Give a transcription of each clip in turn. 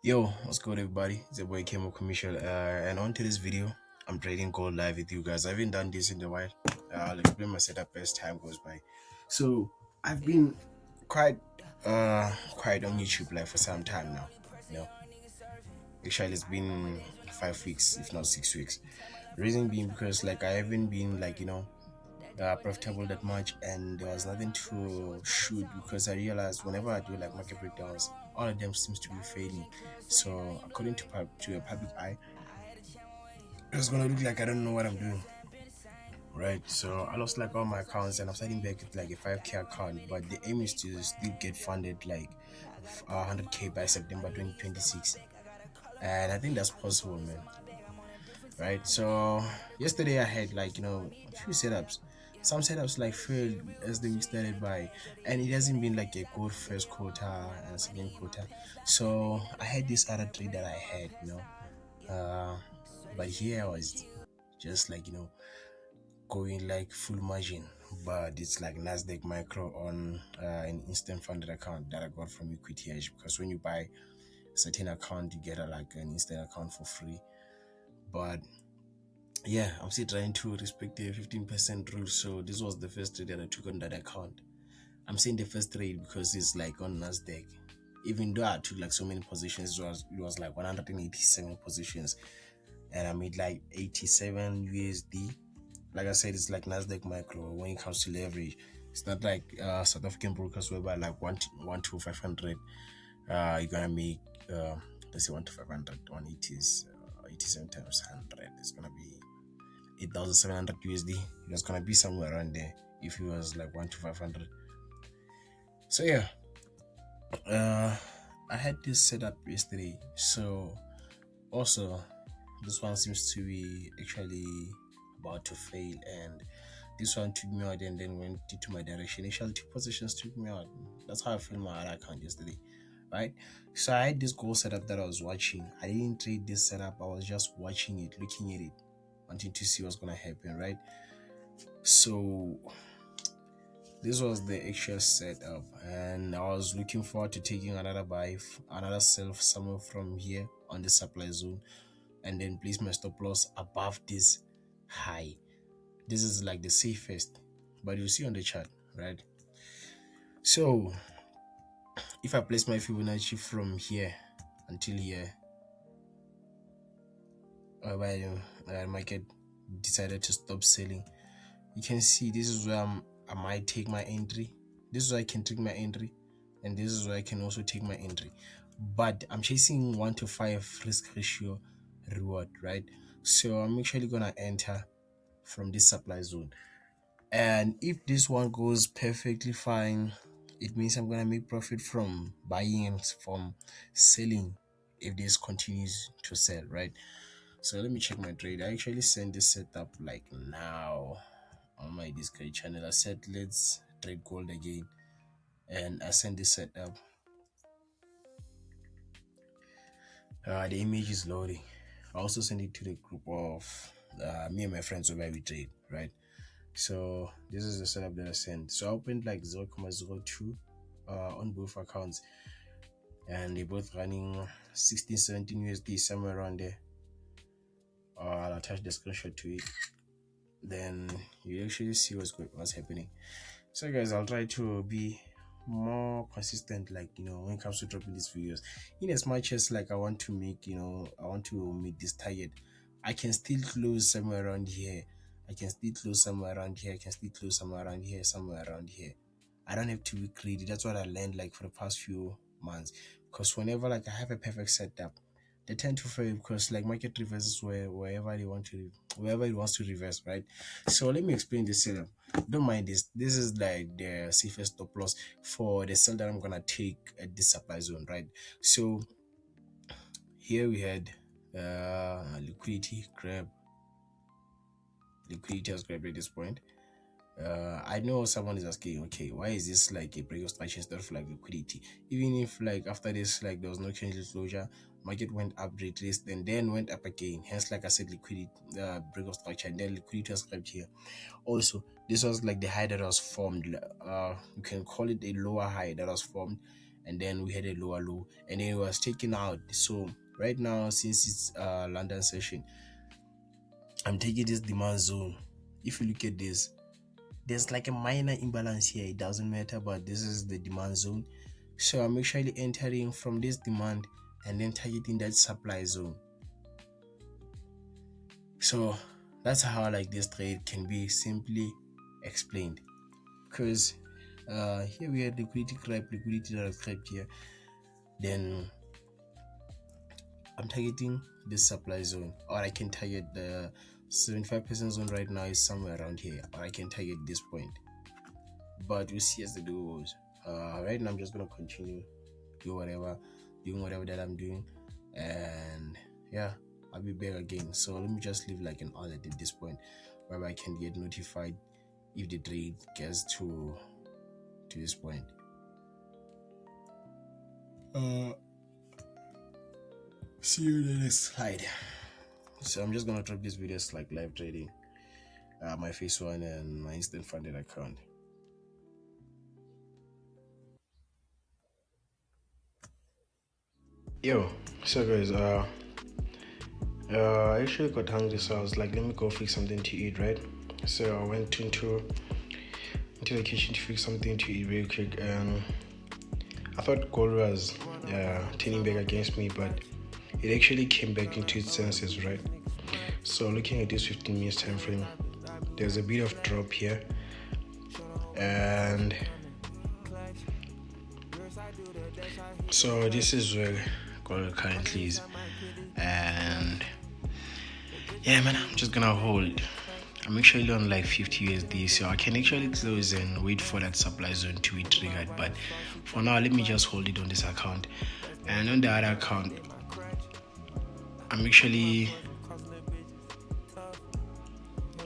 Yo, what's good everybody? It's your boy Kaymo Commercial, and on to this video, I'm trading gold live with you guys. I haven't done this in a while. I'll explain my setup as time goes by. So I've been quite quite on YouTube like for some time now. You know, actually it's been 5 weeks, if not 6 weeks. Reason being because like I haven't been profitable that much, and there was nothing to shoot because I realized whenever I do like market breakdowns, all of them seems to be failing. So according to a public eye, it's gonna look like I don't know what I'm doing. Right, so I lost like all my accounts and I'm starting back with like a 5k account, but the aim is to still get funded like 100k by September 2026, and I think that's possible, man. Right, so yesterday I had a few setups. Some setups like failed as the week started by, and it hasn't been like a good first quarter and second quarter. So I had this other trade that I had, but here I was just going like full margin, but it's like Nasdaq Micro on an instant funded account that I got from Equity Edge, because when you buy a certain account you get like an instant account for free. But yeah, I'm still trying to respect the 15% rule. So this was the first trade that I took on that account. I'm saying the first trade because it's like on Nasdaq. Even though I took like so many positions, it was like 187 positions, and I made like 87 USD. Like I said, it's like Nasdaq Micro when it comes to leverage. It's not like South African brokers whereby like 1 to 500, you're gonna make let's say 1 to 500. 180 is 87 times 100. It's gonna be 8,700 USD. It was gonna be somewhere around there if it was like 1 to 500. So yeah, I had this set up yesterday. So also, this one seems to be actually about to fail, and this one took me out and then went into my direction. Initially, two positions took me out. That's how I filled my other account yesterday, right? So I had this goal setup that I was watching. I didn't trade this setup. I was just watching it, looking at it, wanting to see what's gonna happen, right? So this was the actual setup, and I was looking forward to taking another buy, another sell somewhere from here on the supply zone, and then place my stop loss above this high. This is like the safest, but you see on the chart, right? So if I place my Fibonacci from here until here, whereby the market decided to stop selling, you can see this is where I might take my entry. This is where I can take my entry, and this is where I can also take my entry. But I'm chasing 1 to 5 risk ratio reward, right? So I'm actually gonna enter from this supply zone, and if this one goes perfectly fine, it means I'm gonna make profit from buying and from selling if this continues to sell, right? So let me check my trade. I actually sent this setup like now on my Discord channel. I said let's trade gold again, and I sent this setup. The image is loading. I also sent it to the group of me and my friends where we trade, right? So this is the setup that I sent. So I opened like 0.02 on both accounts, and they're both running 16 17 USD, somewhere around there. I'll attach the screenshot to it, then you actually see what's happening. So guys, I'll try to be more consistent, like when it comes to dropping these videos. In as much as like I want to meet this target, I can still close somewhere around here. I can still close somewhere around here. I can still close somewhere around here, somewhere around here. I don't have to be greedy. That's what I learned like for the past few months, because whenever like I have a perfect setup, they tend to fail because like market reverses wherever it wants to reverse, right? So let me explain this setup. Don't mind this. This is like the safest stop loss for the sell that I'm gonna take at this supply zone, right? So here we had liquidity grab. Liquidity has grabbed at this point. I know someone is asking, okay, why is this like a break of structure instead of like liquidity? Even if like after this like there was no change in closure, market went up, retraced, and then went up again. Hence, like I said, liquidity break of structure, and then liquidity was grabbed here. Also, this was like the high that was formed. You can call it a lower high that was formed, and then we had a lower low, and then it was taken out. So right now, since it's London session, I'm taking this demand zone. If you look at this, there's like a minor imbalance here. It doesn't matter, but this is the demand zone. So I'm actually entering from this demand and then targeting that supply zone. So that's how like this trade can be simply explained. Because here we had liquidity that was crept here. Then I'm targeting this supply zone, or I can target the 75% zone right now is somewhere around here, or I can target this point. But we'll see as the day goes. Right now I'm just gonna continue doing whatever that I'm doing, and yeah, I'll be back again. So let me just leave like an alert at this point, whereby I can get notified if the trade gets to this point. See you in the next slide. So I'm just gonna drop these videos like live trading, my face one and my instant funded account. Yo, so guys, I actually got hungry, so I was like, let me go fix something to eat, right? So I went into the kitchen to fix something to eat real quick, and I thought gold was turning back against me, but it actually came back into its senses, right? So looking at this 15 minutes time frame, there's a bit of drop here, and so this is where gold currently is, and yeah man, I'm just gonna hold. I'm actually on like 50 USD, so I can actually close and wait for that supply zone to be triggered, but for now let me just hold it on this account. And on the other account, I'm actually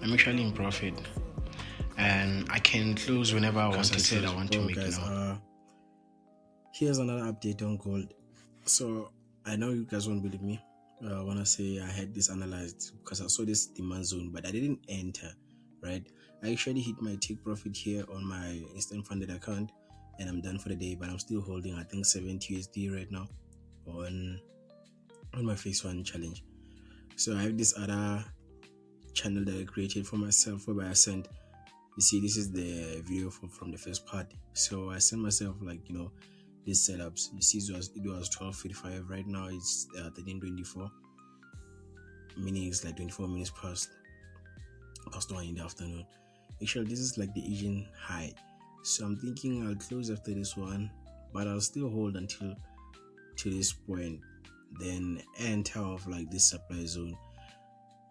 in profit, and I can close whenever I want to. I want to make guys, now. Here's another update on gold. So I know you guys won't believe me when I say I had this analyzed, because I saw this demand zone, but I didn't enter, right? I actually hit my take profit here on my instant funded account, and I'm done for the day, but I'm still holding I think 70 USD right now on my phase one challenge. So I have this other channel that I created for myself, whereby I sent, you see, this is the video from the first part. So I sent myself like, these setups. You see, it was 12:55. Right now it's 13:24, meaning it's like 24 minutes past 1 in the afternoon. Actually, this is like the Asian high, so I'm thinking I'll close after this one, but I'll still hold until to this point, then enter of like this supply zone.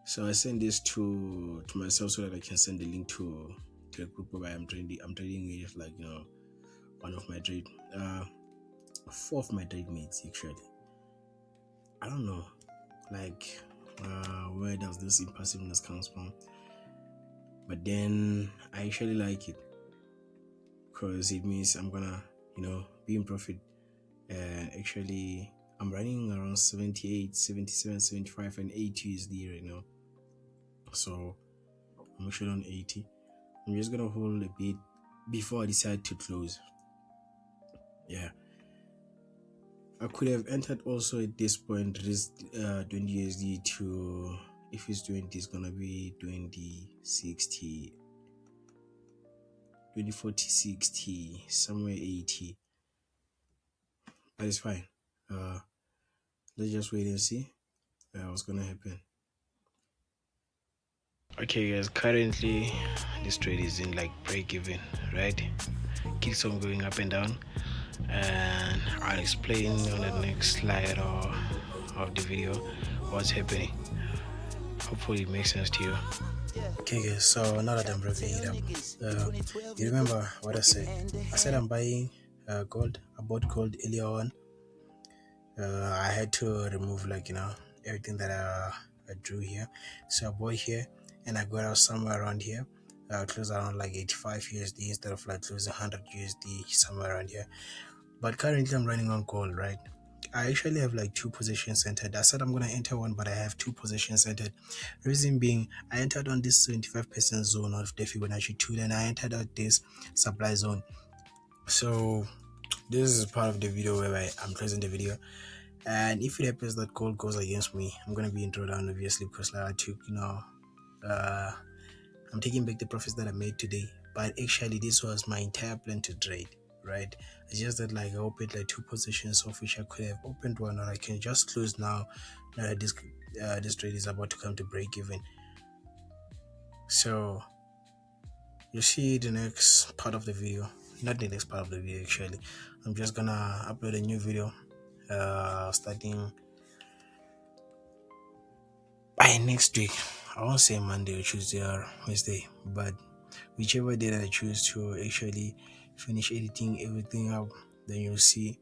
So I send this to myself so that I can send the link to a group where I'm trading with, like, one of my trade 4 of my trade mates. Actually, I don't know like where does this impassiveness comes from, but then I actually like it, because it means I'm gonna be in profit. And actually I'm running around 78, 77, 75 and 80 USD right now, so I'm actually on 80. I'm just gonna hold a bit before I decide to close. Yeah, I could have entered also at this point, risk 20 USD to, if it's 20, it's gonna be 20, 60, 20, 40, 60, somewhere 80, but it's fine. Let's just wait and see what's gonna happen. Okay guys, currently this trade is in like break even, right? Keeps on going up and down, and I'll explain on the next slide of the video what's happening. Hopefully it makes sense to you. Okay guys, so now that I'm wrapping it up, you remember what I said? I said I'm buying gold. I bought gold earlier on. I had to remove everything that I drew here, so I bought here and I got out somewhere around here. Close around like 85 USD instead of like close 100 USD, somewhere around here. But currently I'm running on gold, right? I actually have like 2 positions entered. I said I'm gonna enter one, but I have 2 positions entered. Reason being, I entered on this 75% zone of the Fibonacci 2, then I entered out this supply zone. So This is part of the video where I'm closing the video, and if it happens that gold goes against me, I'm gonna be in drawdown obviously, because like I took, I'm taking back the profits that I made today. But actually this was my entire plan to trade, right? It's just that like I opened like two positions, of which I could have opened one, or I can just close now. This trade is about to come to break even. So you see the next part of the video, not the next part of the video actually. I'm just gonna upload a new video starting by next week. I won't say Monday or Tuesday or Wednesday, but whichever day that I choose to actually finish editing everything up, then you'll see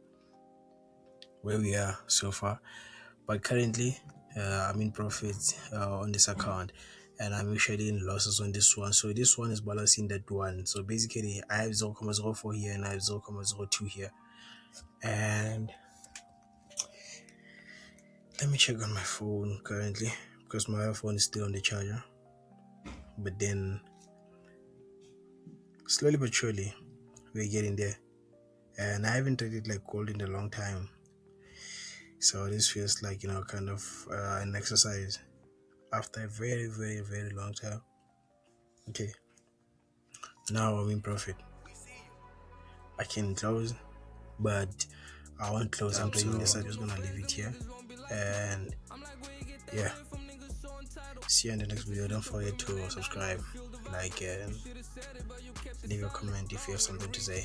where we are so far. But currently I'm in profits on this account, and I'm usually in losses on this one. So this one is balancing that one. So basically I have 0.04 here and I have 0.02 here. And let me check on my phone currently, because my phone is still on the charger. But then slowly but surely we're getting there, and I haven't traded like gold in a long time, so this feels like kind of an exercise after a very very very long time. Okay, now I'm in profit. I can close, but I won't close. I'm trading this. I'm just gonna leave it here, and yeah, see you in the next video. Don't forget to subscribe, like, and leave a comment if you have something to say.